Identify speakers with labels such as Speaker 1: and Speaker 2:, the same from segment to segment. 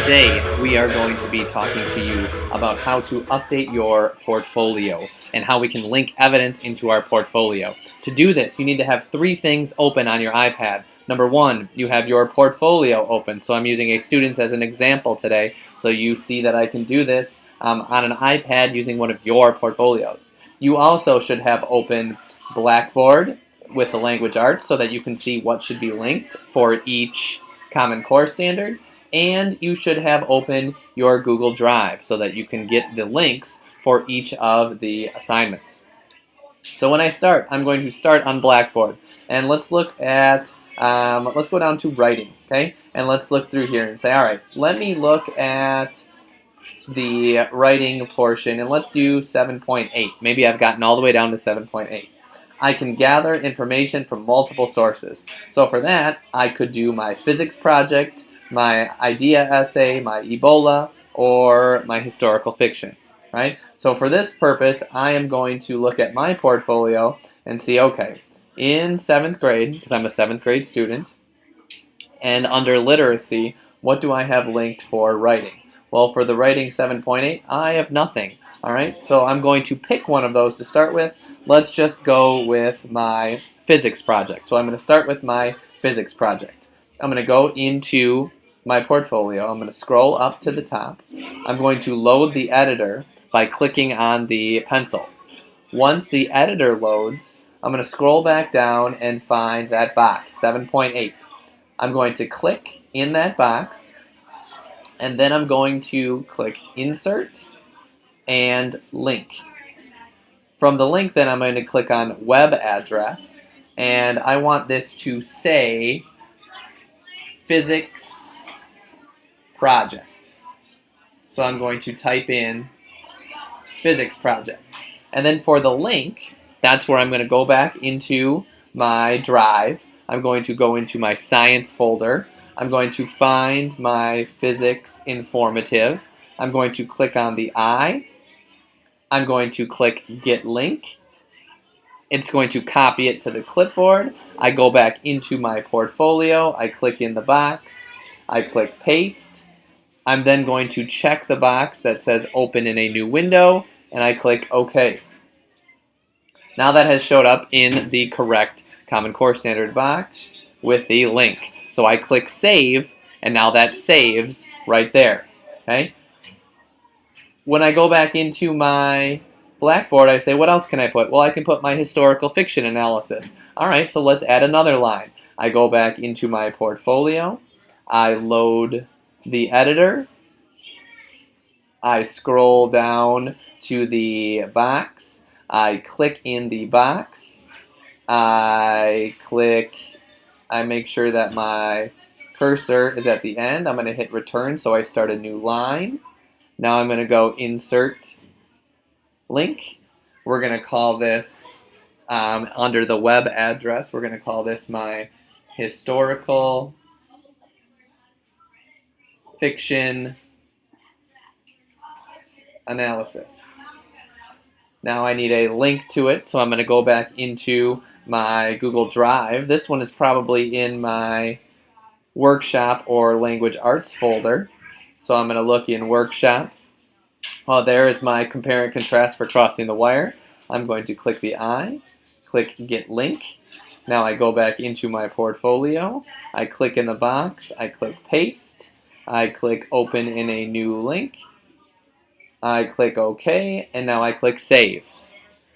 Speaker 1: Today, we are going to be talking to you about how to update your portfolio and how we can link evidence into our portfolio. To do this, you need to have three things open on your iPad. Number one, you have your portfolio open. So I'm using a student's as an example today, so you see that I can do this on an iPad using one of your portfolios. You also should have open Blackboard with the language arts so that you can see what should be linked for each Common Core standard. And you should have open your Google Drive so that you can get the links for each of the assignments. So when I start, I'm going to start on Blackboard. And let's look at, let's go down to writing, okay? And let's look through here and say, all right, let me look at the writing portion, and let's do 7.8. Maybe I've gotten all the way down to 7.8. I can gather information from multiple sources. So for that, I could do my physics project, my idea essay, my Ebola, or my historical fiction, right? So for this purpose, I am going to look at my portfolio and see, okay, in 7th grade, because I'm a 7th grade student, and under literacy, what do I have linked for writing? Well, for the writing 7.8, I have nothing, all right? So I'm going to pick one of those to start with. Let's just go with my physics project. So I'm going to start with my physics project. I'm going to go into my portfolio. I'm going to scroll up to the top. I'm going to load the editor by clicking on the pencil. Once the editor loads, I'm going to scroll back down and find that box, 7.8. I'm going to click in that box, and then I'm going to click Insert and Link. From the link, then I'm going to click on Web Address, and I want this to say Physics Project. So I'm going to type in Physics Project. And then for the link, that's where I'm going to go back into my drive. I'm going to go into my science folder. I'm going to find my physics informative. I'm going to click on the I. I'm going to click Get Link. It's going to copy it to the clipboard. I go back into my portfolio. I click in the box. I click Paste. I'm then going to check the box that says Open in a new window, and I click OK. Now that has showed up in the correct Common Core Standard box with the link. So I click Save, and now that saves right there. Okay? When I go back into my Blackboard, I say, what else can I put? Well, I can put my historical fiction analysis. All right, so let's add another line. I go back into my portfolio. I load the editor. I scroll down to the box. I click in the box. I make sure that my cursor is at the end. I'm going to hit return, so I start a new line. Now I'm going to go Insert Link. We're going to call this, under the web address, we're going to call this my historical fiction analysis. Now I need a link to it, so I'm going to go back into my Google Drive. This one is probably in my workshop or language arts folder. So I'm going to look in workshop. Oh, there is my compare and contrast for crossing the wire. I'm going to click the I, click Get Link. Now I go back into my portfolio. I click in the box. I click Paste. I click Open in a new link. I click OK, and now I click Save.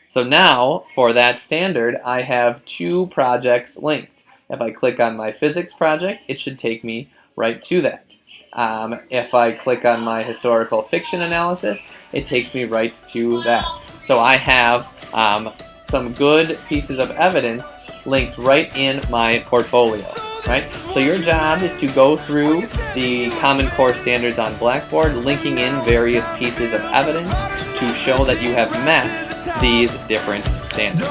Speaker 1: So now, for that standard, I have two projects linked. If I click on my physics project, it should take me right to that. If I click on my historical fiction analysis, it takes me right to that. So I have some good pieces of evidence linked right in my portfolio. Right? So your job is to go through the Common Core standards on Blackboard, linking in various pieces of evidence to show that you have met these different standards.